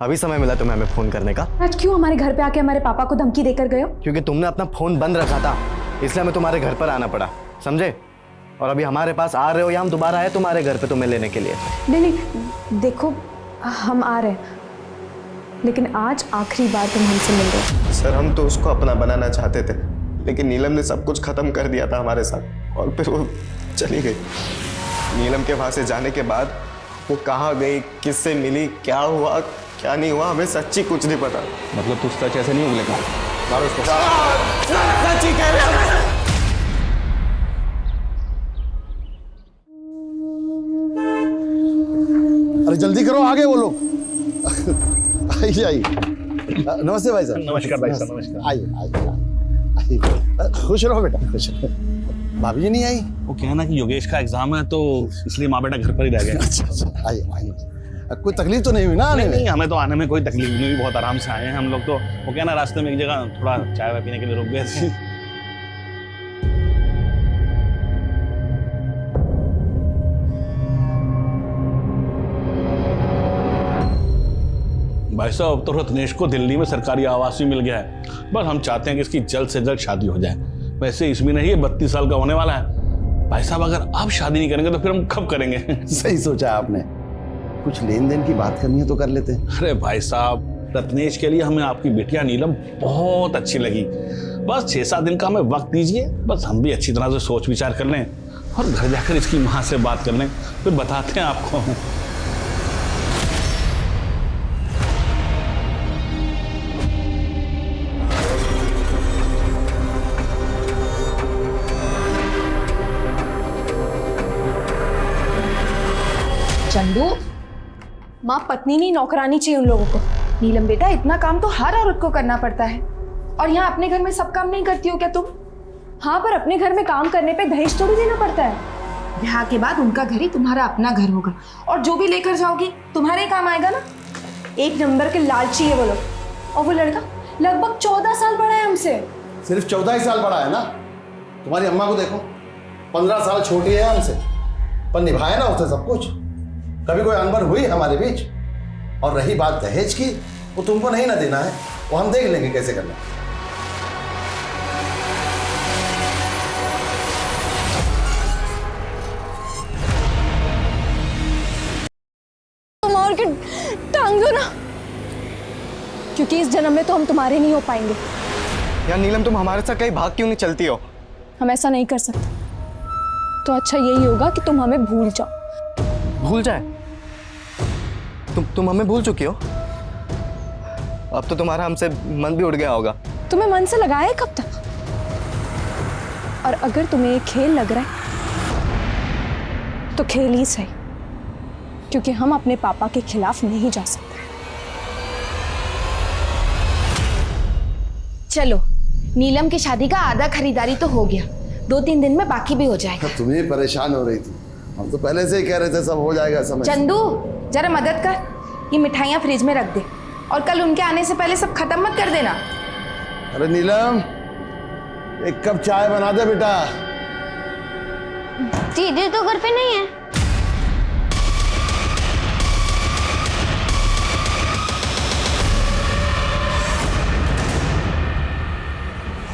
अभी समय मिला तुम्हें हमें फोन करने का? आज क्यों हमारे घर पे आके हमारे पापा को धमकी देकर गए हो? क्योंकि तुमने अपना फोन बंद रखा था, इसलिए हमें तुम्हारे घर पर आना पड़ा, समझे? और अभी हमारे पास आ रहे हो या हम दोबारा आए तुम्हारे घर पे तुम्हें लेने के लिए? नहीं, देखो हम आ रहे हैं, लेकिन आज आखिरी बार तुम हमसे मिल रहे हो। सर हम तो उसको अपना बनाना चाहते थे, लेकिन नीलम ने सब कुछ खत्म कर दिया था हमारे साथ और फिर वो चली गई। नीलम के वहां से जाने के बाद वो कहाँ गई, किससे मिली, क्या हुआ क्या नहीं हुआ, हमें सच्ची कुछ नहीं पता। मतलब तू सच ऐसे नहीं उगलेगा? मारो उसको। सच्ची कह रहे हैं। अरे जल्दी करो, आगे बोलो। आइए आइए। नमस्ते भाई साहब। नमस्कार भाई साहब, नमस्कार। आइए। खुश रहो बेटा, खुश रहो। भाभी जी नहीं आई? वो क्या ना कि योगेश का एग्जाम है तो इसलिए माँ बेटा घर पर ही रह गए। अच्छा, आइए। कोई तकलीफ तो नहीं हुई ना आने में? नहीं, हमें तो आने में कोई तकलीफ नहीं हुई, बहुत आराम से आए हैं हम लोग। तो वो क्या ना रास्ते में एक जगह थोड़ा चाय वाय पीने के लिए रुक गए थे। भाई साहब, अब तो रत्नेश को दिल्ली में सरकारी आवास भी मिल गया है। बस हम चाहते हैं कि इसकी जल्द से जल्द शादी हो जाए। वैसे इसमें नहीं, 32 साल का होने वाला है। भाई साहब, अगर आप शादी नहीं करेंगे तो फिर हम कब करेंगे? सही सोचा आपने। कुछ लेन देन की बात करनी है तो कर लेते हैं। अरे भाई साहब, रत्नेश के लिए हमें आपकी बेटियां नीलम बहुत अच्छी लगी। बस 6-7 दिन का हमें वक्त दीजिए, बस हम भी अच्छी तरह से सोच विचार कर लें और घर जाकर इसकी माँ से बात कर लें, फिर बताते हैं आपको। चंदू, माँ पत्नी नहीं नौकरानी चाहिए उन लोगों को। नीलम बेटा, इतना काम तो हर औरत को करना पड़ता है, और यहाँ अपने घर में सब काम नहीं करती हो क्या तुम? हाँ, पर अपने घर में काम करने पे दहेज थोड़ी देना पड़ता है। ब्याह के बाद उनका घर ही तुम्हारा अपना घर होगा, और जो भी लेकर जाओगी तुम्हारे ही काम आएगा ना। एक नंबर के लालची है वो लोग, और वो लड़का लगभग 14 साल बड़ा है हमसे। सिर्फ 14 ही साल बड़ा है ना? तुम्हारी अम्मा को देखो, 15 साल छोटी है हमसे, पर निभाया ना उसे सब कुछ। कभी कोई अनबन हुई हमारे बीच? और रही बात दहेज की, वो तुमको नहीं ना देना है, वो हम देख लेंगे कैसे करना। तुम और के टांग दो ना, क्योंकि इस जन्म में तो हम तुम्हारे नहीं हो पाएंगे। यार नीलम, तुम हमारे साथ कहीं भाग क्यों नहीं चलती हो? हम ऐसा नहीं कर सकते, तो अच्छा यही होगा कि तुम हमें भूल जाओ। भूल जाए? तुम हमें भूल चुकी हो? अब तो तुम्हारा हमसे मन भी उड़ गया होगा। तुम्हें मन से लगाए कब तक? और अगर तुम्हें ये खेल लग रहा है तो खेल ही सही, क्योंकि हम अपने पापा के खिलाफ नहीं जा सकते। चलो, नीलम की शादी का आधा खरीदारी तो हो गया, 2-3 दिन में बाकी भी हो जाएगा। तुम्हें परेशान हो रही थी, हम तो पहले से ही कह रहे थे सब हो जाएगा समय। चंदू, जरा मदद कर, ये मिठाइयाँ फ्रिज में रख दे, और कल उनके आने से पहले सब खत्म मत कर देना। अरे नीलम, एक कप चाय बना दे बेटा। दीदी तो घर पे नहीं है।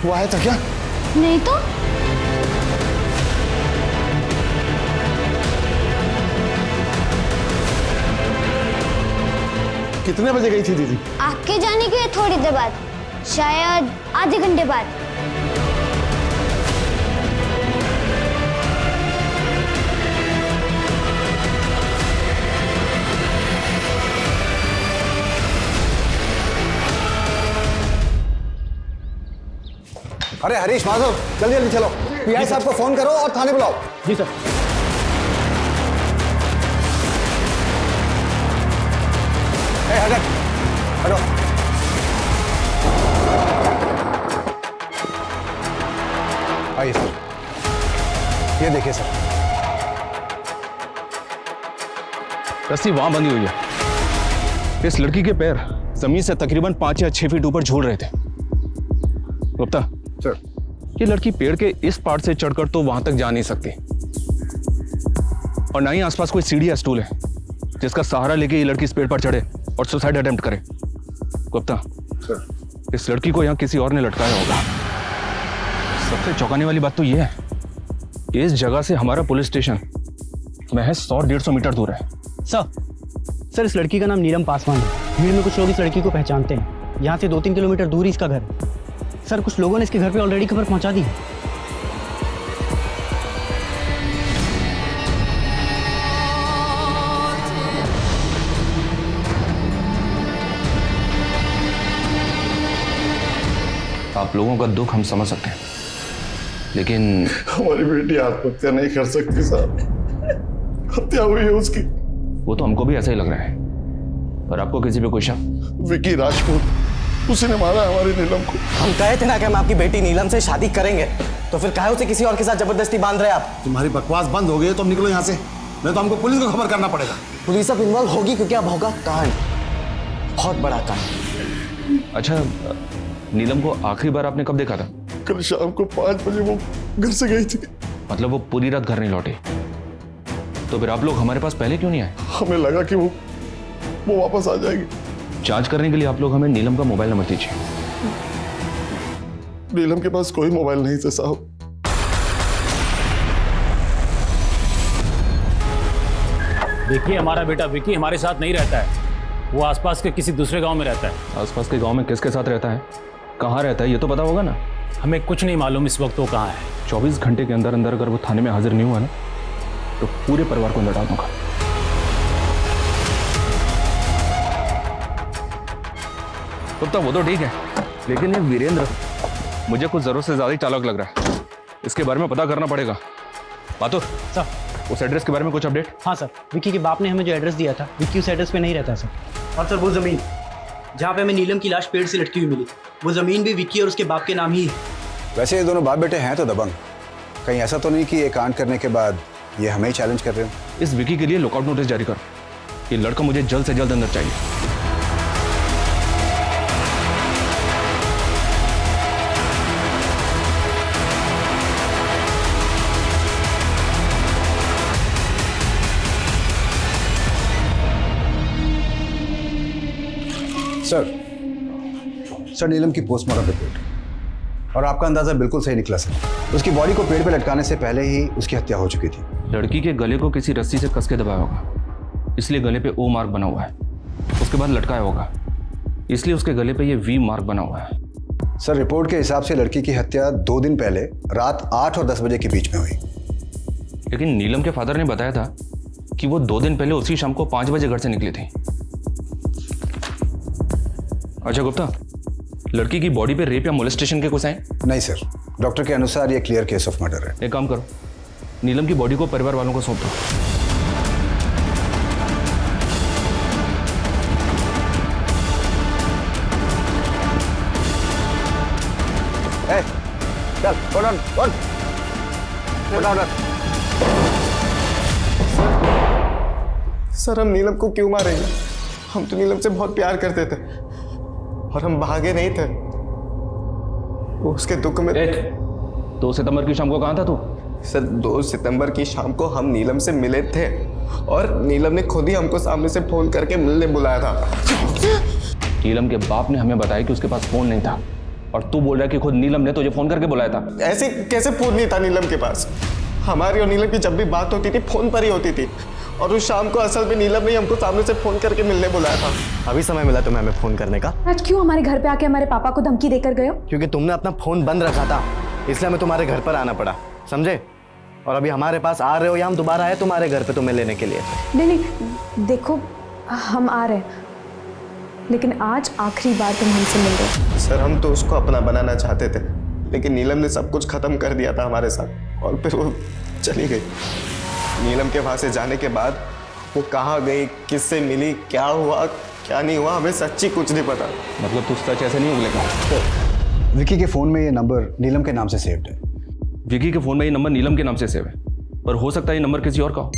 वो आया था क्या? नहीं तो। कितने बजे गई थी दीदी? आपके जाने के थोड़ी देर बाद, शायद आधे घंटे बाद। अरे हरीश, माधव, जल्दी जल्दी चलो, पीआई साहब को फोन करो और थाने बुलाओ। जी सर। हटो। आइए सर, ये देखिए सर, रस्सी वहां बंधी हुई है। इस लड़की के पैर जमीन से तकरीबन 5 या 6 फीट ऊपर झूल रहे थे। गुप्ता सर, ये लड़की पेड़ के इस पार्ट से चढ़कर तो वहां तक जा नहीं सकती, और ना ही आसपास कोई सीढ़ी या स्टूल है जिसका सहारा लेके ये लड़की इस पेड़ पर चढ़े। और सुसाइड अटेम्प्ट करे। गुप्ता, इस लड़की को यहाँ किसी और ने लटकाया होगा। सबसे चौंकाने वाली बात तो यह है कि इस जगह से हमारा पुलिस स्टेशन महज 100-150 मीटर दूर है। सर इस लड़की का नाम नीलम पासवान है। भीड़ में कुछ लोग इस लड़की को पहचानते हैं। यहाँ से 2-3 किलोमीटर दूर ही इसका घर है। सर कुछ लोगों ने इसके घर पे ऑलरेडी खबर पहुंचा दी है। आप लोगों का दुख हम समझ सकते हैं, लेकिन हमारी बेटी आत्महत्या नहीं कर सकती साहब, हत्या हुई है उसकी। वो तो हमको भी ऐसा ही लग रहा है। पर आपको किसी पे कोई शक? विकी राजपूत, उसी ने मारा हमारी नीलम को। हम कहे थे ना कि हम आपकी बेटी नीलम से शादी करेंगे, तो फिर काहे उसे किसी और के साथ जबरदस्ती बांध रहे आप? तुम्हारी बकवास बंद हो गई है तो अब निकलो यहाँ से, नहीं तो हमको पुलिस को खबर करना पड़ेगा। पुलिस अब इन्वॉल्व होगी क्योंकि अब होगा कांड, बहुत बड़ा कांड। अच्छा, नीलम को आखिरी बार आपने कब देखा था? कल शाम को 5 बजे वो घर से गई थी। मतलब वो पूरी रात घर नहीं लौटे? तो फिर आप लोग हमारे पास पहले क्यों नहीं आए? हमें लगा कि वो वापस आ जाएगी। जांच करने के लिए आप लोग हमें नीलम का मोबाइल नंबर दीजिए। नीलम के पास कोई मोबाइल नहीं था साहब। देखिए, हमारा बेटा विकी हमारे साथ नहीं रहता है। वो आसपास के किसी दूसरे गांव में रहता है। आसपास के गांव में किसके साथ रहता है, कहाँ रहता है, ये तो पता होगा ना? हमें कुछ नहीं मालूम इस वक्त वो कहाँ है। 24 घंटे के अंदर अंदर अगर वो थाने में हाजिर नहीं हुआ ना, तो पूरे परिवार को अंदर डाल दूंगा। तो वो तो ठीक है, लेकिन ये वीरेंद्र मुझे कुछ जरूरत से ज्यादा ही चालाक लग रहा है। इसके बारे में पता करना पड़ेगा। बातुर सर, उस एड्रेस के बारे में कुछ अपडेट? हाँ सर, विक्की के बाप ने हमें जो एड्रेस दिया था, विक्की उस एड्रेस पे नहीं रहता सर। और सर वो ज़मीन जहाँ पे हमें नीलम की लाश पेड़ से लटकी हुई मिली, वो ज़मीन भी विक्की और उसके बाप के नाम ही है। वैसे ये दोनों बाप बेटे हैं तो दबंग। कहीं ऐसा तो नहीं कि ये कांड करने के बाद ये हमें ही चैलेंज कर रहे हो? इस विकी के लिए लुकआउट नोटिस जारी कर। ये लड़का मुझे जल्द से जल्द अंदर चाहिए। सर नीलम की पोस्टमार्टम रिपोर्ट, और आपका अंदाजा बिल्कुल सही निकला सर। उसकी बॉडी को पेड़ पे लटकाने से पहले ही उसकी हत्या हो चुकी थी। लड़की के गले को किसी रस्सी से कस के दबाया होगा, इसलिए गले पे ओ मार्क बना हुआ है। उसके बाद लटकाया होगा, इसलिए उसके गले पे ये वी मार्क बना हुआ है। सर रिपोर्ट के हिसाब से लड़की की हत्या 2 दिन पहले रात 8 और 10 बजे के बीच में हुई। लेकिन नीलम के फादर ने बताया था कि वो 2 दिन पहले उसी शाम को 5 बजे घर से निकली थी। अच्छा गुप्ता, लड़की की बॉडी पे रेप या मोलेस्टेशन के कुछ साइन? नहीं सर, डॉक्टर के अनुसार ये क्लियर केस ऑफ मर्डर है। एक काम करो, नीलम की बॉडी को परिवार वालों को सौंप दो। चल, hold on, hold. सर हम नीलम को क्यों मारेंगे? हम तो नीलम से बहुत प्यार करते थे और हम भागे नहीं थे। उसके दुख में 2 सितंबर की शाम को कहाँ था तू? सर 2 सितंबर की शाम को हम नीलम से मिले थे और नीलम ने खुद ही हमको सामने से फोन करके मिलने बुलाया था। नीलम के बाप ने हमें बताया कि उसके पास फोन नहीं था, और तू बोल रहा है कि खुद नीलम ने तुझे फोन करके बुलाया था। ऐसे कैसे फोन नहीं था नीलम के पास? हमारी और नीलम की जब भी बात होती थी फोन पर ही होती थी, और उस शाम को असल में नीलम ने हमको सामने से फोन करके मिलने बुलाया था। अभी समय मिला तुम्हें हमें फोन करने का? आज क्यों हमारे घर पे आके हमारे पापा को धमकी देकर गए हो? क्योंकि तुमने अपना फोन बंद रखा था, इसलिए हमें तुम्हारे घर पर आना पड़ा, समझे? और अभी हमारे पास आ रहे हो या हम दोबारा आए तुम्हारे घर पे तुम्हें लेने के लिए? नहीं, देखो हम आ रहे हैं, लेकिन आज आखिरी बार तुम हमसे मिल रहे हो। सर हम तो उसको अपना बनाना चाहते थे, लेकिन नीलम ने सब कुछ खत्म कर दिया था हमारे साथ, और फिर वो चली गई। नीलम के वहां से जाने के बाद वो कहाँ गई, किससे मिली, क्या हुआ क्या नहीं हुआ, हमें सच्ची कुछ नहीं पता। मतलब तू सच ऐसे नहीं उगलेगा? विकी के फोन में ये नंबर नीलम के नाम से सेव्ड है। विकी के फोन में ये नंबर नीलम के नाम से सेव है, पर हो सकता है ये नंबर किसी और का हो।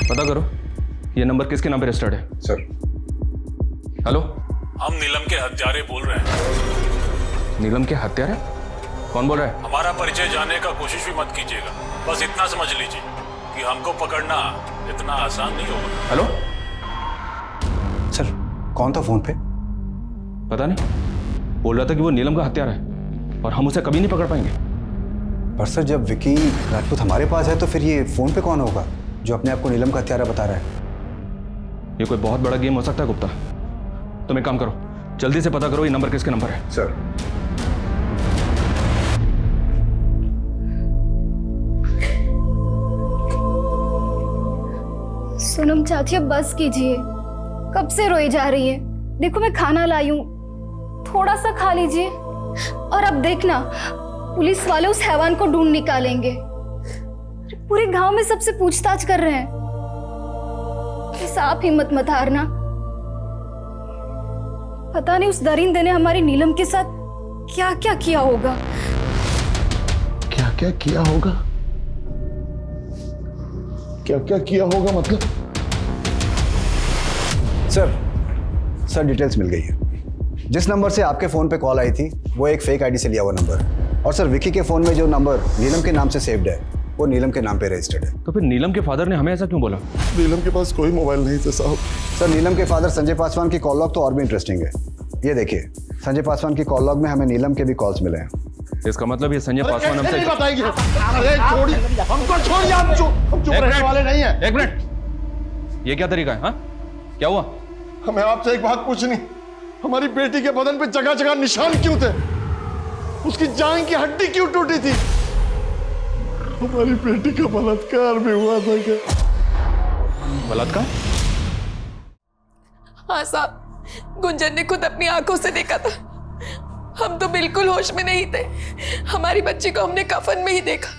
पता करो ये नंबर किसके नाम पे रजिस्टर्ड है। सर हेलो, हम नीलम के हत्यारे बोल रहे हैं। नीलम के हत्यारे? कौन बोल रहा है? हमारा परिचय जानने का कोशिश भी मत कीजिएगा, बस इतना समझ लीजिए कि हमको पकड़ना इतना आसान नहीं होगा। हेलो, कौन था फोन पे? पता नहीं, बोल रहा था कि वो नीलम का हत्यारा है और हम उसे कभी नहीं पकड़ पाएंगे। पर सर, जब विकी राजपूत हमारे पास है तो फिर ये फोन पे कौन होगा जो अपने आप को नीलम का हत्यारा बता रहा है? ये कोई बहुत बड़ा गेम हो सकता है गुप्ता। तुम एक काम करो, जल्दी से पता करो ये नंबर किसके नंबर है। सर। सोनम चाची, अब बस कीजिए। कब से रोई जा रही है। देखो मैं खाना लाई हूँ, थोड़ा सा खा लीजिए। और अब देखना, पुलिस वाले उस हैवान को ढूंढ निकालेंगे। पूरे गांव में सबसे पूछताछ कर रहे हैं। बस आप हिम्मत मत हारना। पता नहीं उस दरिंदे ने हमारी नीलम के साथ क्या क्या किया होगा। क्या क्या किया होगा? क्या क्या किया होगा मतलब? सर डिटेल्स मिल गई है। जिस नंबर से आपके फोन पे कॉल आई थी वो एक फेक आईडी से लिया हुआ नंबर है। और सर, विकी के फोन में जो नंबर नीलम के नाम से सेव्ड है वो नीलम के नाम पे रजिस्टर्ड है। तो फिर नीलम के फादर ने हमें ऐसा क्यों बोला? नीलम के पास कोई मोबाइल नहीं था साहब। सर, नीलम के फादर संजय पासवान की कॉल लॉग तो और भी इंटरेस्टिंग है। ये देखिए, संजय पासवान की कॉल लॉग में हमें नीलम के भी कॉल्स मिले हैं। इसका मतलब ये संजय पासवान हमसे नहीं बताएगी। अरे छोड़िए, हमको छोड़िए, हम चुप रहने वाले नहीं हैं। एक मिनट, ये क्या तरीका है? हाँ, क्या हुआ? हमें आपसे एक बात पूछनी, हमारी बेटी के बदन पे जगह जगह निशान क्यों थे? उसकी जान की हड्डी क्यों टूटी थी? हमारी बेटी का बलात्कार भी हुआ था क्या? बलात्कार? हाँ साहब, गुंजन ने खुद अपनी आंखों से देखा था। हम तो बिल्कुल होश में नहीं थे। हमारी बच्ची को हमने कफन में ही देखा,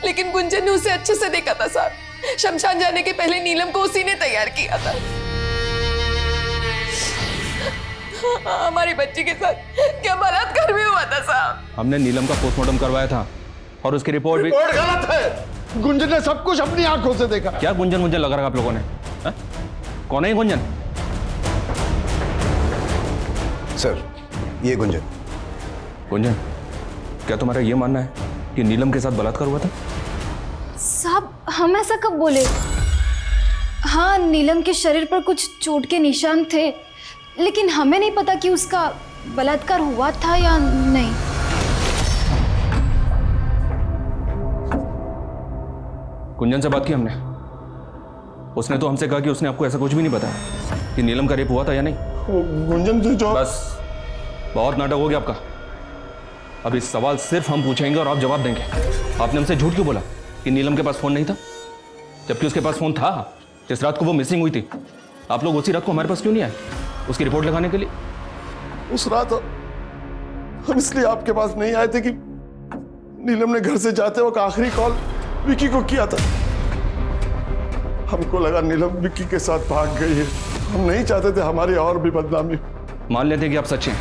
लेकिन गुंजन ने उसे अच्छे से देखा था साहब। शमशान जाने के पहले नीलम को उसी ने तैयार किया था। हमारी बच्ची के साथ क्या बलात्कार भी हुआ था साहब। हमने नीलम का पोस्टमार्टम करवाया था और उसकी रिपोर्ट भी गलत है। गुंजन ने सब कुछ अपनी आंखों से देखा। क्या गुंजन मुझे लगा रहा आप लोगों ने? हा? कौन है गुंजन? सर, ये गुंजन। गुंजन, क्या तुम्हारा ये मानना है कि नीलम के साथ बलात्कार हुआ था? साहब, हम ऐसा कब बोले? हाँ, नीलम के शरीर पर कुछ चोट के निशान थे, लेकिन हमें नहीं पता कि उसका बलात्कार हुआ था या नहीं। गुंजन से बात की हमने। उसने तो हमसे कहा कि उसने आपको ऐसा कुछ भी नहीं बताया कि नीलम का रेप हुआ था या नहीं। गुंजन से जो बस, बहुत नाटक हो गया आपका। अब इस सवाल सिर्फ हम पूछेंगे और आप जवाब देंगे। आपने हमसे झूठ क्यों बोला कि नीलम के पास फोन नहीं था, जबकि उसके पास फोन था? जिस रात को वो मिसिंग हुई थी, आप लोग उसी रात को हमारे पास क्यों नहीं आए उसकी रिपोर्ट लगाने के लिए? उस रात हम इसलिए आपके पास नहीं आए थे कि नीलम ने घर से जाते वक्त आखिरी कॉल विकी को किया था। हमको लगा नीलम विकी के साथ भाग गई है। हम नहीं चाहते थे हमारी और भी बदनामी। मान लेते कि आप सच्चे हैं,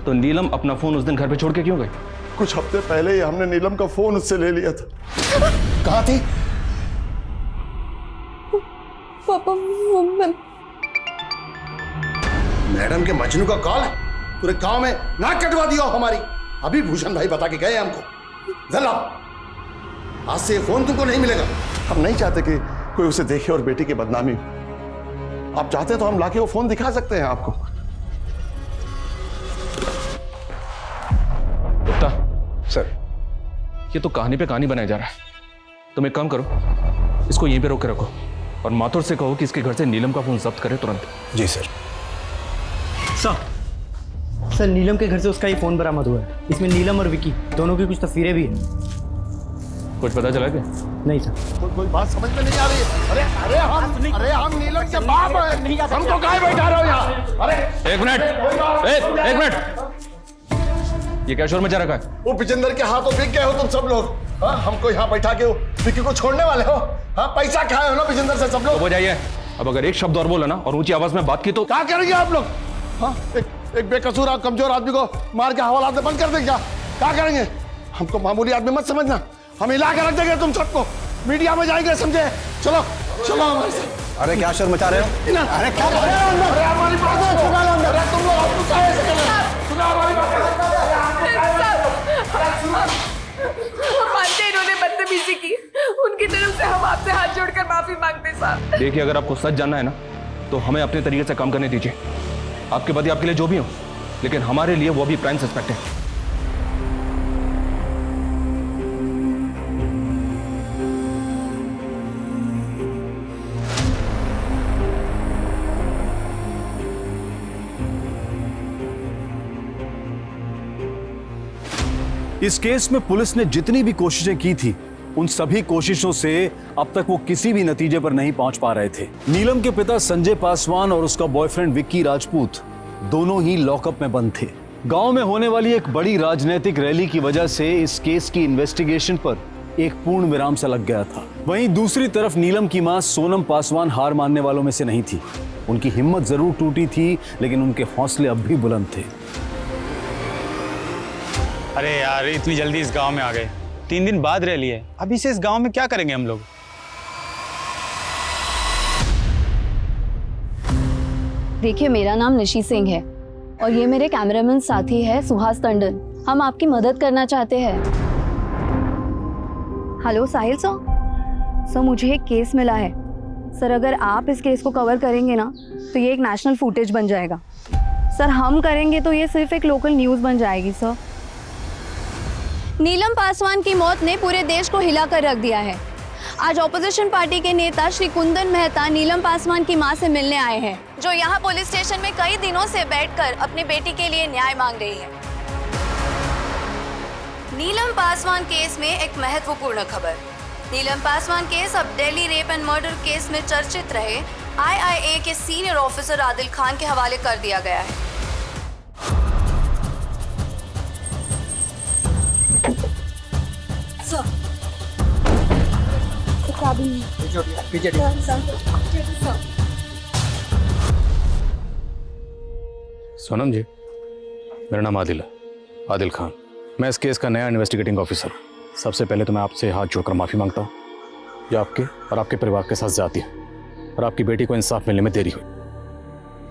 तो नीलम अपना फोन उस दिन घर पे छोड़ के क्यों गई? कुछ हफ्ते पहले ही हमने नीलम का फोन उससे ले लिया था। कहाँ थी? पापा, मैडम के मजनू का कॉल है। पूरे गांव में नाक कटवा दिया हमारी। अभी भूषण भाई बता के गए हमको। जरा आज से फोन तुमको नहीं मिलेगा। हम नहीं चाहते कि कोई उसे देखे और बेटी की बदनामी हो। आप चाहते तो हम लाके वो फोन दिखा सकते हैं आपको। गुप्ता सर, ये तो कहानी पे कहानी बनाया जा रहा है। तुम एक काम करो, इसको यहीं पे रोक के रखो और माथुर से कहो कि इसके घर से नीलम का फोन जब्त करे तुरंत। जी सर। सर, नीलम के घर से उसका ही फोन बरामद हुआ है। इसमें नीलम और विकी दोनों की कुछ तस्वीरें भी हैं। कुछ पता चला क्या? नहीं सर। कोई बात समझ में नहीं आ रही है। अरे हम नीलम के बाप हैं। हमको काहे बैठा रहे हो यहाँ? अरे एक मिनट, ये क्या शोर मचा रखा है? वो विजेंद्र के हाथों बिक गए हो तुम सब लोग। हाँ, हमको यहाँ बैठा के विकी को छोड़ने वाले हो? हाँ, पैसा खाए हो ना विजेंद्र से सब लोग। हो जाइए। अब अगर एक शब्द और बोला ना और ऊंची आवाज में बात की तो क्या करेंगे आप लोग? हाँ, एक बेकसूर और कमजोर आदमी को मार के हवालात में बंद कर देंगे क्या करेंगे? हमको मामूली आदमी मत समझना। हम हिला के रख देंगे तुम सबको। मीडिया में जाएंगे, समझे? चलो चलो हमारे साथ। अरे क्या शोर मचा रहे हो? अरे क्या कर रहे हो अंदर? अरे हमारी बात सुना लो अंदर। अरे तुम लोग आपको क्या ऐसे कर रहे हो? सुना हमारी बात। हम मानते हैं इन्होंने बदतमीजी की। उनकी तरफ से हम आपसे हाथ जोड़कर माफी मांगते साहब। देखिए, अगर आपको सच जानना है ना तो हमें अपने तरीके से काम करने दीजिए। आपके पति आपके लिए जो भी हो, लेकिन हमारे लिए वो भी प्राइम सस्पेक्ट है। इस केस में पुलिस ने जितनी भी कोशिशें की थी, उन सभी कोशिशों से अब तक वो किसी भी नतीजे पर नहीं पहुंच पा रहे थे। नीलम के पिता संजय पासवान और उसका बॉयफ्रेंड विक्की राजपूत दोनों ही लॉकअप में बंद थे। गांव में होने वाली एक बड़ी राजनीतिक रैली की वजह से इस केस की इन्वेस्टिगेशन पर एक पूर्ण विराम सा लग गया था। वहीं दूसरी तरफ नीलम की मां सोनम पासवान हार मानने वालों में से नहीं थी। उनकी हिम्मत जरूर टूटी थी, लेकिन उनके हौसले अब भी बुलंद थे। अरे यार, इतनी जल्दी इस गांव में आ गए। 3 दिन बाद रैली है, अभी से इस गांव में क्या करेंगे हम लोग? देखिए, मेरा नाम निशी सिंह है और ये मेरे कैमरामैन साथी है सुहास टंडन। हम आपकी मदद करना चाहते हैं। हेलो साहिल सर, मुझे एक केस मिला है सर। अगर आप इस केस को कवर करेंगे ना तो ये एक नेशनल फुटेज बन जाएगा सर। हम करेंगे तो ये सिर्फ एक लोकल न्यूज़ बन जाएगी सर। नीलम पासवान की मौत ने पूरे देश को हिला कर रख दिया है। आज ऑपोजिशन पार्टी के नेता श्री कुंदन मेहता नीलम पासवान की मां से मिलने आए हैं, जो यहां पुलिस स्टेशन में कई दिनों से बैठकर अपनी बेटी के लिए न्याय मांग रही है। नीलम पासवान केस में एक महत्वपूर्ण खबर। नीलम पासवान केस अब Delhi rape and murder case में चर्चित रहे IIA के सीनियर ऑफिसर आदिल खान के हवाले कर दिया गया है। सोनम जी, मेरा नाम आदिल है, आदिल खान। मैं इस केस का नया इन्वेस्टिगेटिंग ऑफिसर हूँ। सबसे पहले तो मैं आपसे हाथ जोड़कर माफ़ी मांगता हूँ जो आपके और आपके परिवार के साथ ज्यादती है और आपकी बेटी को इंसाफ मिलने में देरी हुई।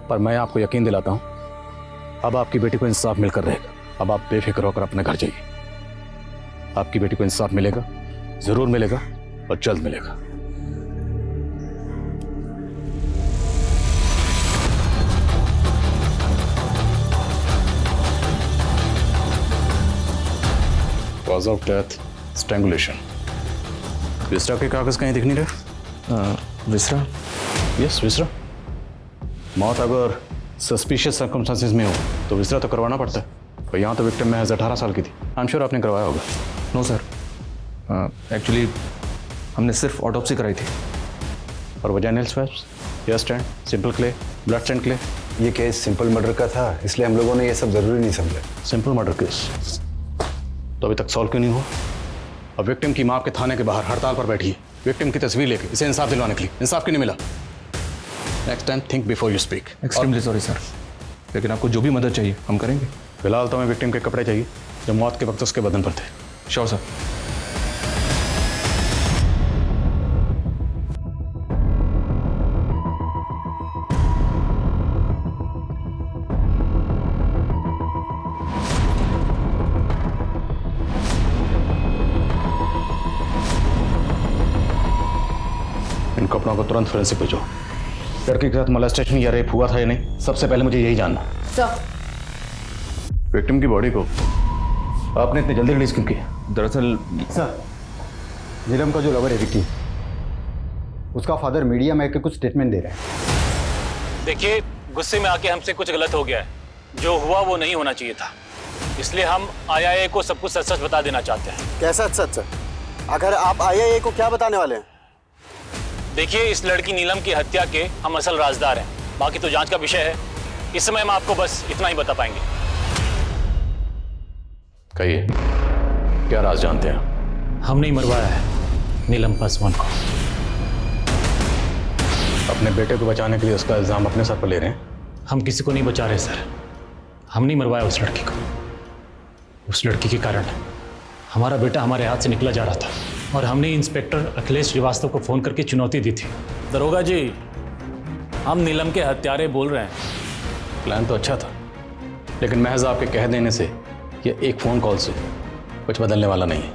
पर मैं आपको यकीन दिलाता हूँ, अब आपकी बेटी को इंसाफ मिलकर रहेगा। अब आप बेफिक्र होकर अपने घर जाइए। आपकी बेटी को इंसाफ मिलेगा, ज़रूर मिलेगा और जल्द मिलेगा। Cause of death, strangulation. विसरा के कागज कहीं दिख नहीं रहे? विसरा? यस, विसरा। मौत अगर सस्पिशियस सर्कमस्टांसेस में हो तो विसरा तो करवाना पड़ता है। और यहाँ तो विक्टिम महज 18 साल की थी। आई एम श्योर आपने करवाया होगा। नो सर, एक्चुअली हमने सिर्फ ऑटोप्सी कराई थी। और vaginal swabs, hair stand, simple clay, blood stand clay. ये केस सिंपल मर्डर का था, इसलिए हम लोगों ने ये सब जरूरी नहीं समझा। सिंपल मर्डर केस तो अभी तक सॉल्व क्यों नहीं हुआ? अब विक्टिम की मां आपके थाने के बाहर हड़ताल पर बैठी है, विक्टिम की तस्वीर लेके इसे इंसाफ दिलवाने के लिए। इंसाफ क्यों नहीं मिला? Next time think before you speak. Extremely sorry sir, लेकिन आपको जो भी मदद चाहिए हम करेंगे। फिलहाल तो हमें विक्टिम के कपड़े चाहिए जो मौत के वक्त उसके बदन पर थे। Sure sir. इन कपड़ों को तुरंत फोरेंसिक भेजो। लड़की के साथ मोलेस्टेशन या रेप हुआ था या नहीं, सबसे पहले मुझे यही जानना। सर, विक्टिम की बॉडी को आपने इतनी जल्दी रिलीज क्यों किया? दरअसल सर, नीलम का जो लवर है विक्की, उसका फादर मीडिया में आके कुछ स्टेटमेंट दे रहा है। देखिए, गुस्से में आके हमसे कुछ गलत हो गया है। जो हुआ वो नहीं होना चाहिए था, इसलिए हम IIA को सब कुछ सच सच बता देना चाहते हैं। कैसा सच सच? अगर आप IIA को क्या बताने वाले हैं? देखिए, इस लड़की नीलम की हत्या के हम असल राजदार हैं। बाकी तो जांच का विषय है। इस समय हम आपको बस इतना ही बता पाएंगे। कहिए, क्या राज जानते हैं? हम नहीं मरवाया है नीलम पासवान को। अपने बेटे को बचाने के लिए उसका इल्जाम अपने सर पर ले रहे हैं? हम किसी को नहीं बचा रहे सर। हम नहीं मरवाया उस लड़की को। उस लड़की के कारण हमारा बेटा हमारे हाथ से निकला जा रहा था और हमने इंस्पेक्टर अखिलेश श्रीवास्तव को फोन करके चुनौती दी थी। दरोगा जी, हम नीलम के हत्यारे बोल रहे हैं। प्लान तो अच्छा था, लेकिन महज आपके कह देने से या एक फ़ोन कॉल से कुछ बदलने वाला नहीं है।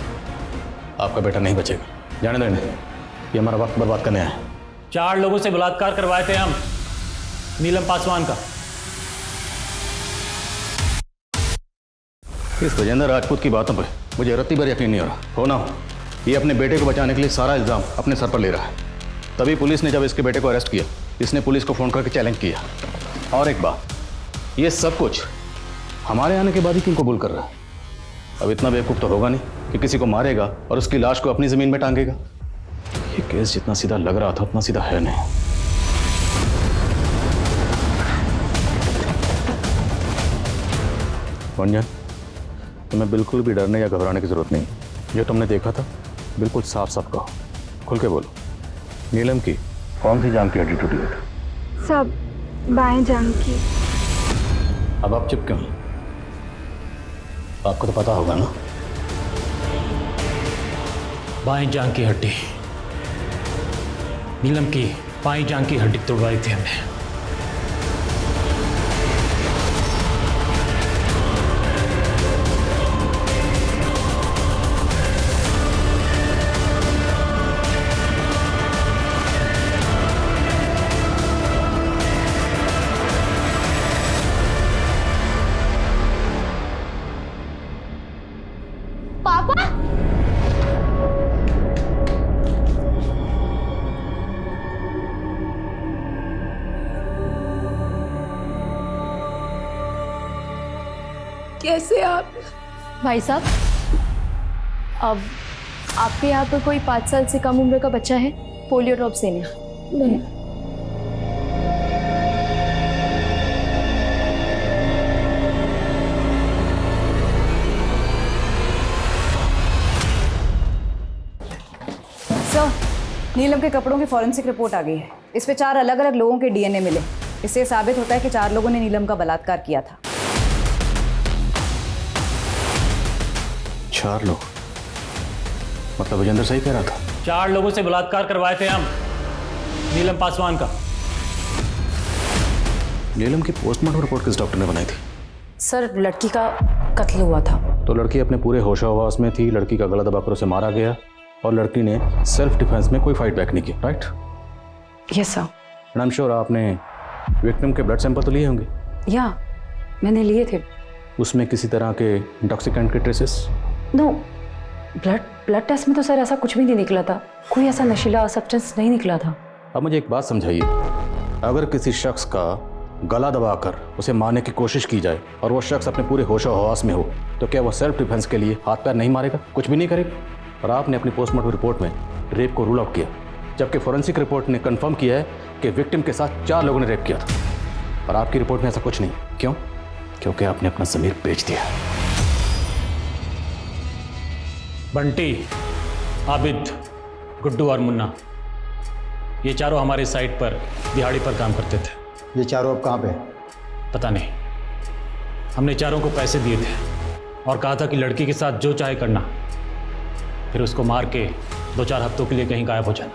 आपका बेटा नहीं बचेगा। जाने देने, ये हमारा वक्त बर्बाद करने आया है। 4 लोगों से बलात्कार करवाए थे हम नीलम पासवान का। इस विजेंद्र राजपूत की बातों पे मुझे रत्ती भर यकीन नहीं हो रहा। हो ना हो, ये अपने बेटे को बचाने के लिए सारा इल्ज़ाम अपने सर पर ले रहा है। तभी पुलिस ने जब इसके बेटे को अरेस्ट किया, इसने पुलिस को फ़ोन करके चैलेंज किया। और एक बात, ये सब कुछ हमारे आने के बाद ही क्यों कबूल कर रहा है? अब इतना बेवकूफ़ तो होगा नहीं कि किसी को मारेगा और उसकी लाश को अपनी ज़मीन में टांगेगा। ये केस जितना सीधा लग रहा था उतना सीधा है नहीं। गुंजन, तुम्हें बिल्कुल भी डरने या घबराने की जरूरत नहीं। जो तुमने देखा था बिल्कुल साफ साफ कहो, खुल के बोलो। नीलम की कौन सी जांघ की हड्डी टूटी है? सब बाएं जांघ की। अब आप चुप क्यों? आपको तो पता होगा ना। बाएं जांघ की हड्डी, नीलम की बाएं जांघ की हड्डी तोड़वाई थी हमने। पापा, कैसे आप? भाई साहब, अब आपके यहाँ पर कोई 5 साल से कम उम्र का बच्चा है पोलियो ड्रॉप देने? नहीं। सर, नीलम के कपड़ों की फॉरेंसिक रिपोर्ट आ गई है। इस पे 4 अलग अलग लोगों के डीएनए मिले। इससे साबित होता है कि 4 लोगों ने नीलम का बलात्कार किया था। 4 लोग? मतलब विजेंद्र सही कह रहा था? 4 लोगों से बलात्कार करवाए थे हम नीलम पासवान का। नीलम की पोस्टमार्टम रिपोर्ट किस डॉक्टर ने बनाई थी? सर, लड़की का कत्ल हुआ था। तो लड़की अपने पूरे होशाहवास में थी, लड़की का गला दबाकर उसे मारा गया और लड़की ने सेल्फ डिफेंस में कोई फाइट बैक नहीं की, right? Yes sir. And I am sure आपने विक्टिम के ब्लड सैंपल तो लिए होंगे? या मैंने लिए थे। उसमें किसी तरह के इंटॉक्सिकेंट के ट्रेसेस? नो, ब्लड टेस्ट में तो सर ऐसा कुछ भी नहीं निकला था। कोई ऐसा नशीला सब्सटेंस नहीं निकला था। अब मुझे एक बात समझाइए, अगर किसी शख्स का गला दबाकर उसे मारने की कोशिश की जाए और वो शख्स अपने पूरे होशो हवास में हो, तो क्या वो सेल्फ डिफेंस के लिए हाथ पैर नहीं मारेगा, कुछ भी नहीं करेगा? और आपने अपनी पोस्टमार्टम रिपोर्ट में रेप को रूल आउट किया, जबकि फॉरेंसिक रिपोर्ट ने कंफर्म किया है कि विक्टिम के साथ 4 लोगों ने रेप किया था। और आपकी रिपोर्ट में ऐसा कुछ नहीं। क्यों? क्योंकि आपने अपना ज़मीर बेच दिया। बंटी, आबिद, गुड्डू और मुन्ना, ये चारों हमारे साइट पर दिहाड़ी पर काम करते थे। ये चारों अब कहाँ पे? पता नहीं। हमने चारों को पैसे दिए थे और कहा था कि लड़की के साथ जो चाहे करना, फिर उसको मार के 2-4 हफ्तों के लिए कहीं गायब हो जाना।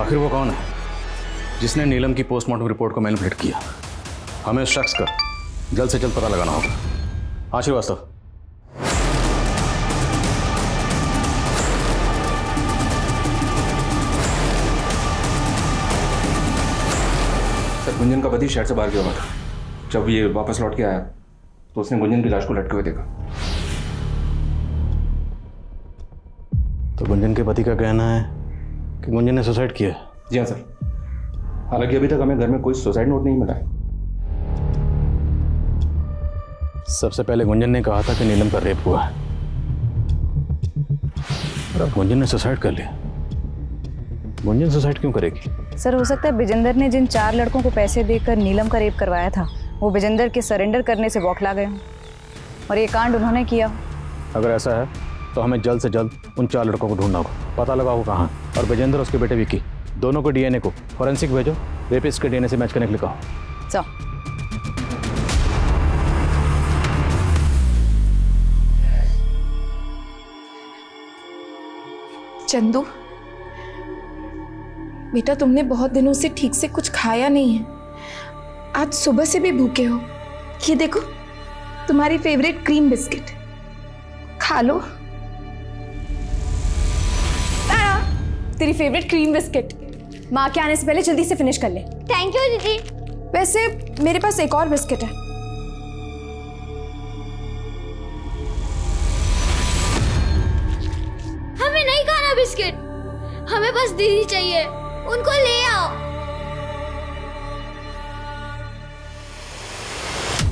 आखिर वो कौन है जिसने नीलम की पोस्टमार्टम रिपोर्ट को मैनिपुलेट किया? हमें उस शख्स का जल्द से जल्द पता लगाना होगा। हाँ श्रीवास्तव। सर, गुंजन का पति शहर से बाहर गया हुआ था। जब ये वापस लौट के आया तो उसने गुंजन की लाश को लटके हुए देखा। तो गुंजन के पति का कहना है कि गुंजन ने सुसाइड किया? जी हाँ सर। हालांकि अभी तक हमें घर में कोई सुसाइड नोट नहीं मिला है। सबसे पहले गुंजन ने कहा था कि नीलम का रेप हुआ है, और अब गुंजन ने सुसाइड कर लिया। गुंजन सुसाइड क्यों करेगी? सर, हो सकता है विजेंद्र ने जिन 4 लड़कों को पैसे देकर नीलम का रेप करवाया था, वो विजेंद्र के सरेंडर करने से बौखला गए हों और ये कांड उन्होंने किया। अगर ऐसा है तो हमें जल्द से जल्द उन 4 लड़कों को ढूंढना होगा, पता लगाओ कहाँ। और विजेंद्र और उसके बेटे विक्की दोनों को डीएनए को फॉरेंसिक भेजो, रेपिस्ट के डीएनए से मैच करने के लिए कहो। सर, चंदू बेटा, तुमने बहुत दिनों से ठीक से कुछ खाया नहीं है। आज सुबह से भी भूखे हो। ये देखो, तुम्हारी फेवरेट क्रीम बिस्किट, खा लो। तेरी फेवरेट क्रीम बिस्किट माँ के आने से पहले जल्दी से फिनिश कर ले। थैंक यू दीदी। वैसे मेरे पास एक और बिस्किट है। बिस्किट। हमें बस दीदी चाहिए, उनको ले आओ।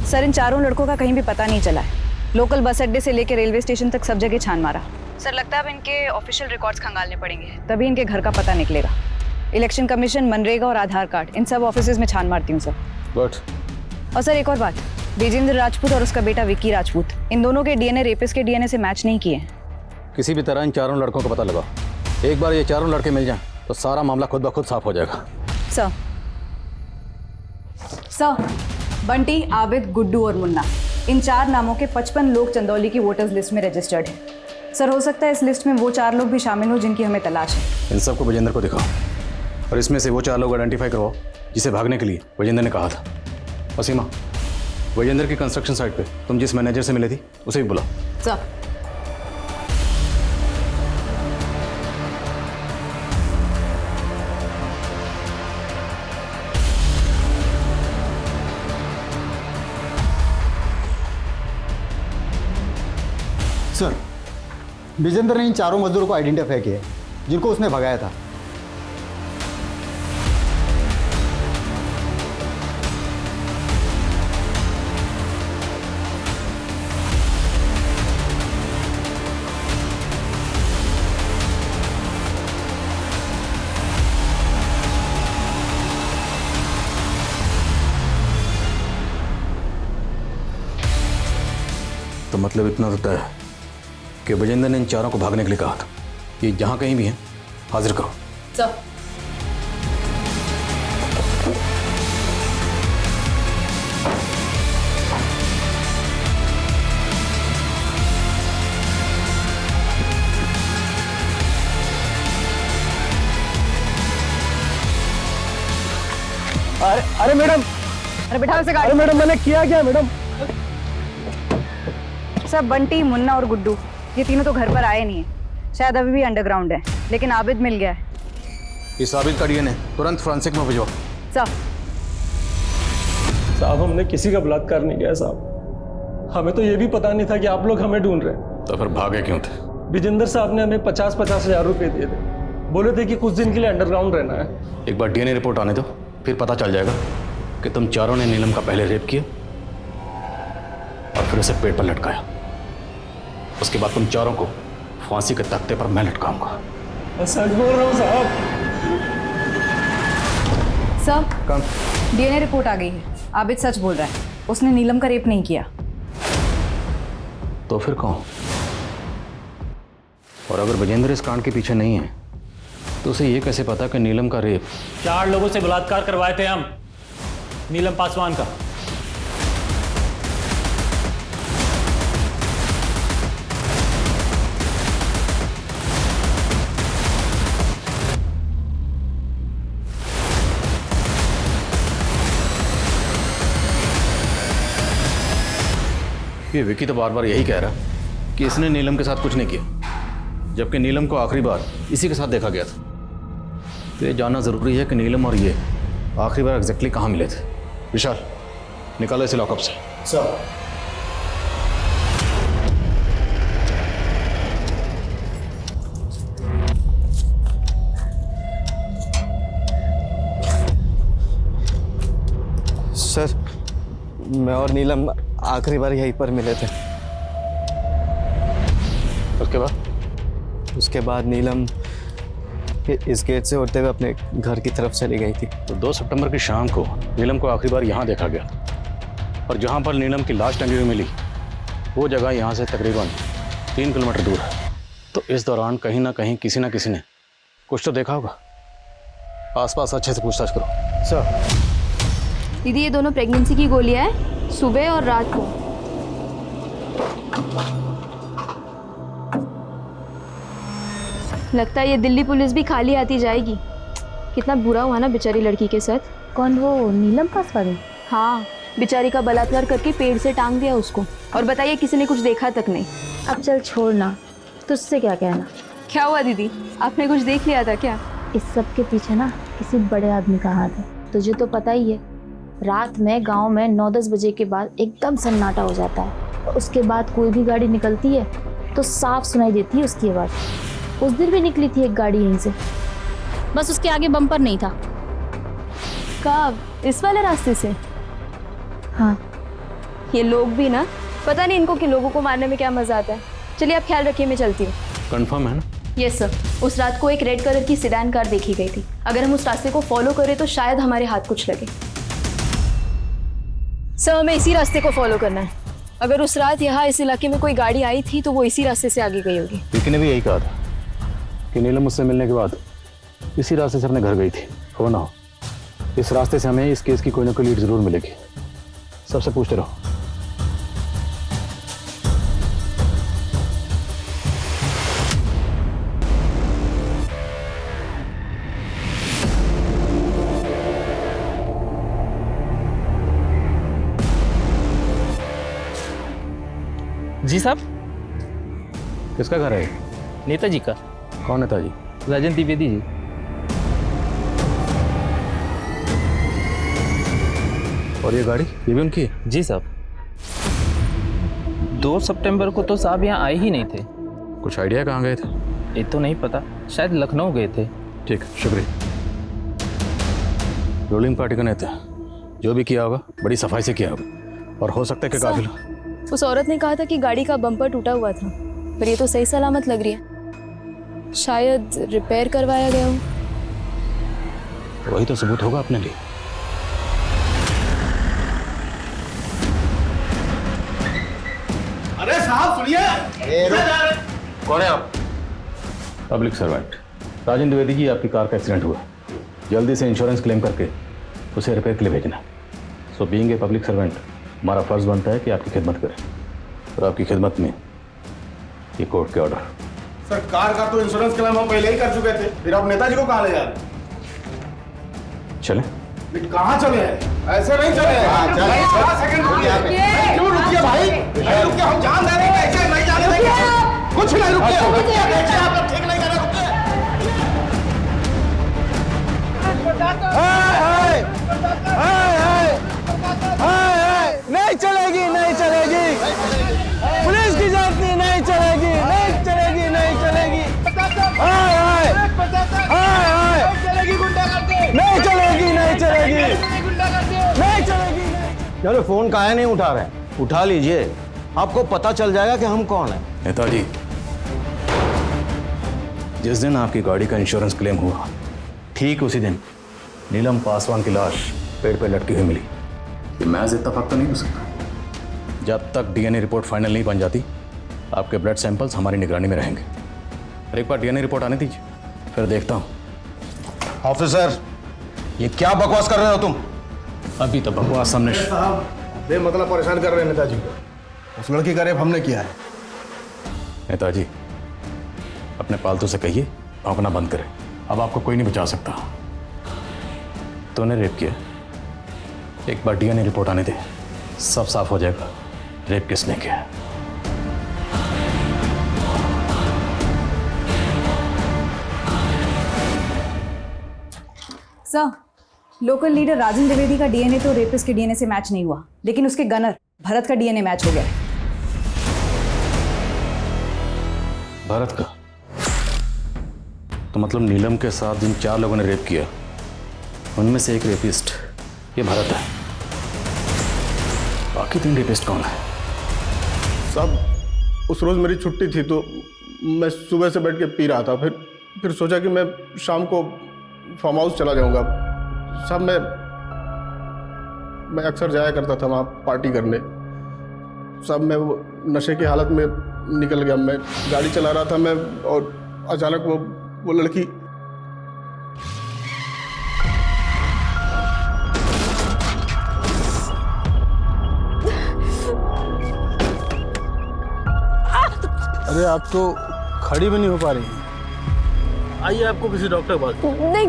सर, इन चारों लड़कों का कहीं भी पता नहीं चला है। लोकल बस अड्डे से लेकर रेलवे स्टेशन तक सब जगह छान मारा। सर, लगता है अब इनके ऑफिशियल रिकॉर्ड्स खंगालने पड़ेंगे, तभी इनके घर का पता निकलेगा। इलेक्शन कमीशन, मनरेगा और आधार कार्ड, इन सब ऑफिसेज में छान मारती हूँ सर। गुड। और सर एक और बात, विजेंद्र राजपूत और उसका बेटा विक्की राजपूत, इन दोनों के डीएनए रेपिस्ट के डीएनए से मैच नहीं किए। किसी भी तरह इन चारों लड़कों का पता लगाओ। एक बार ये चारों लड़के मिल जाएं तो सारा मामला खुद ब खुद साफ हो जाएगा। सर, बंटी, आबिद, गुड्डू और मुन्ना, इन 4 नामों के 55 लोग चंदौली की वोटर्स लिस्ट में रजिस्टर्ड हैं। सर, हो सकता है इस लिस्ट में वो 4 लोग भी शामिल हो जिनकी हमें तलाश है। इन सबको विजेंद्र को दिखाओ और इसमें से वो 4 लोग आइडेंटिफाई करवाओ जिसे भागने के लिए विजेंद्र ने कहा था। वसीमा, विजेंद्र की कंस्ट्रक्शन साइट पे तुम जिस मैनेजर से मिले थी उसे भी बुलाओ। सर। सर, विजेंद्र ने इन चारों मजदूरों को आइडेंटिफाई किया जिनको उसने भगाया था। तो मतलब इतना तो तय है कि विजेंद्र ने इन चारों को भागने के लिए कहा था। ये जहां कहीं भी हैं हाजिर करो। सर। अरे मैडम, अरे बैठा से गाड़ी। अरे मैडम, मैंने किया क्या मैडम? सर, बंटी, मुन्ना और गुड्डू, ये तीनों तो घर पर आए नहीं है, शायद अभी भी अंडरग्राउंड है, लेकिन आबिद मिल गया है। इस आबिद का डीएनए तुरंत फोरेंसिक में भिजवाओ। साहब, हमने किसी का बलात्कार नहीं किया साहब। हमें तो ये भी पता नहीं था कि आप लोग हमें ढूंढ रहे हैं। तो फिर भागे क्यों थे? विजेंद्र साहब ने हमें 50-50 हज़ार रुपए दिए थे, बोले थे कि कुछ दिन के लिए अंडरग्राउंड रहना है। एक बार डीएनए रिपोर्ट आने दो, फिर पता चल जाएगा कि तुम चारों ने नीलम का पहले रेप किया और फिर उसे पेट पर लटकाया। उसके बाद तुम चारों को फांसी के तख्ते पर मैं लटकाऊंगा। सच बोल रहा हूँ साहब। सर, डीएनए रिपोर्ट आ गई है। आबिद सच बोल रहा है, उसने नीलम का रेप नहीं किया। तो फिर कौन? और अगर विजेंद्र इस कांड के पीछे नहीं है तो उसे ये कैसे पता कि नीलम का रेप? 4 लोगों से बलात्कार करवाए थे हम, नीलम पासवान का। ये विकी तो बार बार यही कह रहा कि इसने नीलम के साथ कुछ नहीं किया, जबकि नीलम को आखिरी बार इसी के साथ देखा गया था। तो ये जानना जरूरी है कि नीलम और ये आखिरी बार एग्जैक्टली कहाँ मिले थे। विशाल, निकालो इसे लॉकअप से। सर। सर, मैं और नीलम आखिरी बार यहीं पर मिले थे। उसके बाद नीलम इस गेट से होते हुए अपने घर की तरफ चली गई थी। तो 2 सितंबर की शाम को नीलम को आखिरी बार यहाँ देखा गया और जहाँ पर नीलम की लाश टंगी हुई मिली वो जगह यहाँ से तकरीबन 3 किलोमीटर दूर है। तो इस दौरान कहीं ना कहीं किसी ना किसी ने कुछ तो देखा होगा। आसपास अच्छे से पूछताछ करो। सर। दीदी, ये दोनों प्रेगनेंसी की गोलियां हैं, सुबह और रात को। लगता है ये दिल्ली पुलिस भी खाली आती जाएगी। कितना बुरा हुआ ना बेचारी लड़की के साथ। कौन, वो नीलम पासवान? हाँ, बेचारी का बलात्कार करके पेड़ से टांग दिया उसको, और बताइए किसी ने कुछ देखा तक नहीं। अब चल छोड़ना, तुझसे क्या कहना। क्या हुआ दीदी, आपने कुछ देख लिया था क्या? इस सब के पीछे ना किसी बड़े आदमी का हाथ है, तुझे तो पता ही है। रात में गांव में 9-10 बजे के बाद एकदम सन्नाटा हो जाता है, और उसके बाद कोई भी गाड़ी निकलती है तो साफ सुनाई देती है उसकी आवाज़। उस दिन भी निकली थी एक गाड़ी यहीं से, बस उसके आगे बम्पर नहीं था। कब? इस वाले रास्ते से? हाँ, ये लोग भी ना, पता नहीं इनको कि लोगों को मारने में क्या मजा आता है। चलिए आप ख्याल रखिए, मैं चलती हूँ। कंफर्म है ना? यस सर, उस रात को एक रेड कलर की सिडान कार देखी गई थी। अगर हम उस रास्ते को फॉलो करें तो शायद हमारे हाथ कुछ लगे। सर हमें इसी रास्ते को फॉलो करना है। अगर उस रात यहाँ इस इलाके में कोई गाड़ी आई थी तो वो इसी रास्ते से आगे गई होगी। विकी ने भी यही कहा था कि नीलम मुझसे मिलने के बाद इसी रास्ते से अपने घर गई थी। हो ना हो, इस रास्ते से हमें इस केस की कोई ना कोई लीड जरूर मिलेगी। सबसे पूछते रहो। जी साहब। किसका घर है? नेताजी का। कौन नेताजी? राजन द्विवेदी जी। और ये गाड़ी, ये भी उनकी है? जी साहब। 2 सितंबर को तो साहब यहाँ आए ही नहीं थे। कुछ आइडिया कहाँ गए थे? ये तो नहीं पता, शायद लखनऊ गए थे। ठीक, शुक्रिया। रूलिंग पार्टी का नेता, जो भी किया होगा बड़ी सफाई से किया होगा, और हो सकता है कि काफिला। उस औरत ने कहा था कि गाड़ी का बम्पर टूटा हुआ था, पर ये तो सही सलामत लग रही है। शायद रिपेयर करवाया गया हो। वही तो सबूत होगा अपने लिए। अरे साहब सुनिए। कौन है आप? पब्लिक सर्वेंट राजन द्विवेदी जी, आपकी कार का एक्सीडेंट हुआ। जल्दी से इंश्योरेंस क्लेम करके उसे रिपेयर के लिए भेजना। So being a public servant, हमारा फर्ज बनता है कि आपकी खिदमत करें, और आपकी खिदमत में ये कोर्ट के ऑर्डर। सर कार का तो इंश्योरेंस क्लेम हम पहले ही कर चुके थे, फिर आप नेताजी को कहाँ ले जा रहे? चले? कहाँ चले हैं? ऐसे नहीं चले हैं। सेकंड क्यों रुकिए भाई? नहीं रुकिए, हम जान दे रहे हैं, ऐसे नहीं जाने देंगे। कुछ नहीं, रुकिए। आप ठीक नहीं कर रहे, रुकिए। नहीं चलेगी, नहीं चलेगी। पुलिस की जाती नहीं चलेगी, नहीं चलेगी, नहीं चलेगी। नहीं चलेगी, नहीं चलेगी, नहीं चलेगी। यार फोन काहे नहीं उठा रहे? उठा लीजिए, आपको पता चल जाएगा कि हम कौन हैं। नेताजी, जिस दिन आपकी गाड़ी का इंश्योरेंस क्लेम हुआ, ठीक उसी दिन नीलम पासवान की लाश पेड़ पे लटकी हुई मिली। ये महज इत्तेफाक तो नहीं हो सकता। जब तक डीएनए रिपोर्ट फाइनल नहीं बन जाती, आपके ब्लड सैंपल्स हमारी निगरानी में रहेंगे। और एक बार डीएनए रिपोर्ट आने दीजिए, फिर देखता हूँ। ऑफिसर, ये क्या बकवास कर रहे हो तुम? अभी तो बकवास सामने। साहब बेमतलब परेशान कर रहे हैं नेताजी को। उस लड़की का रेप हमने किया है। नेताजी, अपने पालतू से कहिए भौंकना बंद करें। अब आपको कोई नहीं बचा सकता। तूने रेप किया, एक बार डीएनए रिपोर्ट आने दे, सब साफ हो जाएगा रेप किसने किया। सर, लोकल लीडर राजन द्विवेदी का डीएनए तो रेपिस्ट के डीएनए से मैच नहीं हुआ, लेकिन उसके गनर भरत का डीएनए मैच हो गया। भरत का? तो मतलब नीलम के साथ जिन 4 लोगों ने रेप किया, उनमें से एक रेपिस्ट ये भरत है। बाकी 3 रेपिस्ट कौन है? सब उस रोज मेरी छुट्टी थी, तो मैं सुबह से बैठ के पी रहा था। फिर सोचा कि मैं शाम को फार्म हाउस चला जाऊंगा। सब मैं अक्सर जाया करता था वहाँ पार्टी करने। सब मैं वो नशे की हालत में निकल गया। मैं गाड़ी चला रहा था मैं, और अचानक वो लड़की अरे आप तो खड़ी भी नहीं हो पा रही हैं। आइए आपको किसी डॉक्टर के पास। नहीं,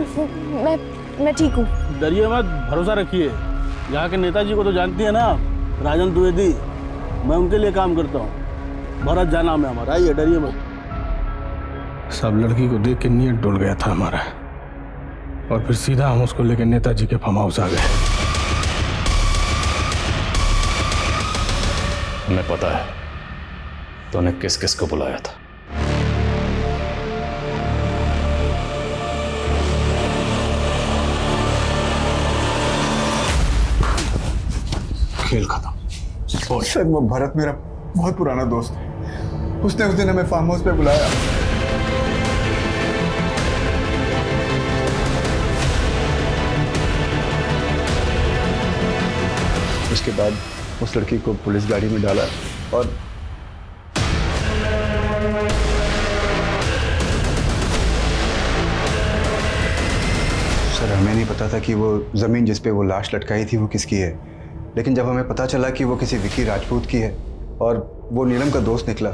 मैं ठीक हूँ। डरिए मत, भरोसा रखिए। यहाँ के नेताजी को तो जानती है ना, राजन द्विवेदी। मैं उनके लिए काम करता हूँ। भरत जा नाम है हमारा। आइए, डरिए मत। सब लड़की को देख के नीयत डोल गया था हमारा, और फिर सीधा हम उसको लेकर नेताजी के फार्म हाउस आ गए। हमें पता है तूने किस किस को बुलाया था। खेल खत्म। सर वो भरत मेरा बहुत पुराना दोस्त है, उसने उस दिन हमें फार्म हाउस पे बुलाया। उसके बाद उस लड़की को पुलिस गाड़ी में डाला और सर हमें नहीं पता था कि वो ज़मीन जिस पे वो लाश लटकाई थी वो किसकी है, लेकिन जब हमें पता चला कि वो किसी विक्की राजपूत की है और वो नीलम का दोस्त निकला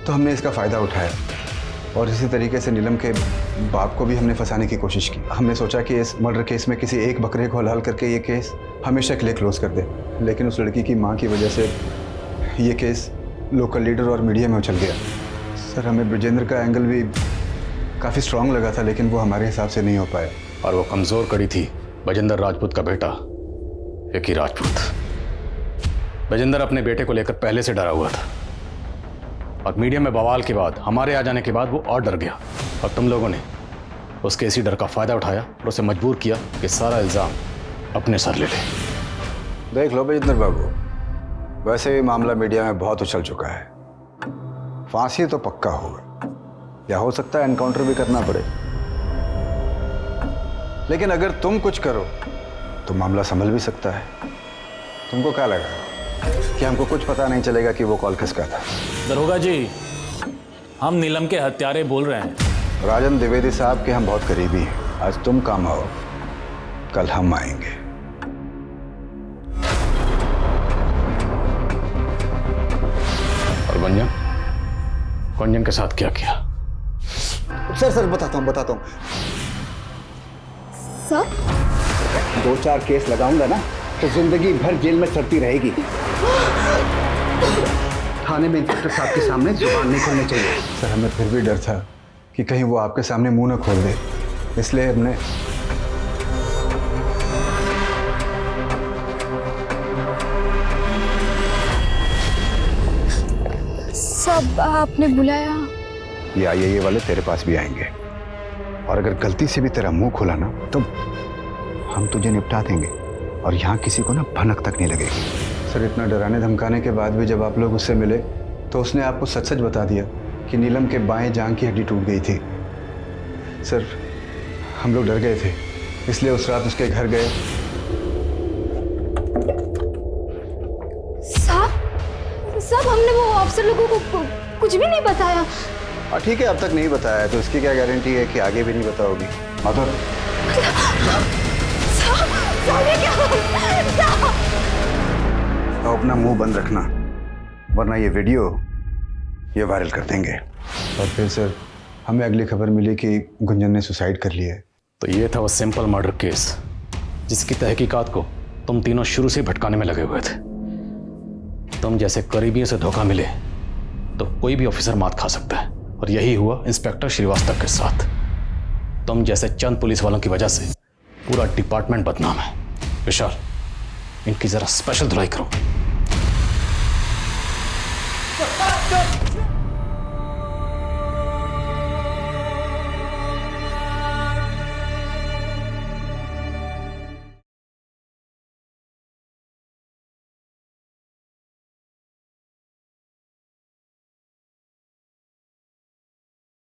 तो हमने इसका फ़ायदा उठाया और इसी तरीके से नीलम के बाप को भी हमने फंसाने की कोशिश की। हमने सोचा कि इस मर्डर केस में किसी एक बकरे को हलाल करके ये केस हमेशा के लिए क्लोज कर दे, लेकिन उस लड़की की माँ की वजह से ये केस लोकल लीडर और मीडिया में उछल गया। सर हमें ब्रजेंद्र का एंगल भी काफ़ी स्ट्रांग लगा था, लेकिन वो हमारे हिसाब से नहीं हो पाया। और वो कमज़ोर कड़ी थी ब्रजेंद्र राजपूत का बेटा विक्की राजपूत। ब्रजेंद्र अपने बेटे को लेकर पहले से डरा हुआ था और मीडिया में बवाल के बाद, हमारे आ जाने के बाद वो और डर गया और तुम लोगों ने उसके इसी डर का फ़ायदा उठाया और उसे मजबूर किया कि सारा इल्ज़ाम अपने सर ले ले। देख लो ब्रजेंद्र बाबू, वैसे भी मामला मीडिया में बहुत उछल चुका है, फांसी तो पक्का होगा या हो सकता है एनकाउंटर भी करना पड़े, लेकिन अगर तुम कुछ करो तो मामला संभल भी सकता है। तुमको क्या लगा कि हमको कुछ पता नहीं चलेगा कि वो कॉल किसका था? दरोगा जी, हम नीलम के हत्यारे बोल रहे हैं। राजन द्विवेदी साहब के हम बहुत करीबी हैं। आज तुम काम आओ, कल हम आएंगे। और गुंजन के साथ क्या किया? सर बताता हूँ। सर 2-4 केस लगाऊंगा ना तो जिंदगी भर जेल में सड़ती रहेगी। थाने में इंस्पेक्टर साहब के सामने जुबान नहीं खोलनी चाहिए। सर हमें फिर भी डर था कि कहीं वो आपके सामने मुंह न खोल दे, इसलिए हमने सब आपने बुलाया? ये आईए वाले तेरे पास भी आएंगे और अगर गलती से भी तेरा मुंह खोला ना तो हम तुझे निपटा देंगे और यहाँ किसी को ना भनक तक नहीं लगेगी। सर इतना डराने धमकाने के बाद भी जब आप लोग उससे मिले तो उसने आपको सच सच बता दिया कि नीलम के बाएं जांघ की हड्डी टूट गई थी। सर हम लोग डर गए थे, इसलिए उस रात उसके घर गए। साहब हमने वो ऑफिसर लोगों को कुछ भी नहीं बताया। ठीक है, अब तक नहीं बताया तो इसकी क्या गारंटी है कि आगे भी नहीं बताओगी? माधुर तो अपना मुंह बंद रखना, वरना ये वीडियो ये वायरल कर देंगे। और फिर सर हमें अगली खबर मिली कि गुंजन ने सुसाइड कर लिया है। तो ये था वो सिंपल मर्डर केस जिसकी तहकीकात को तुम तीनों शुरू से भटकाने में लगे हुए थे। तुम जैसे करीबियों से धोखा मिले तो कोई भी ऑफिसर मात खा सकता है, और यही हुआ इंस्पेक्टर श्रीवास्तव के साथ। तुम जैसे चंद पुलिस वालों की वजह से पूरा डिपार्टमेंट बदनाम है। विशाल, इनकी जरा स्पेशल धुलाई करो।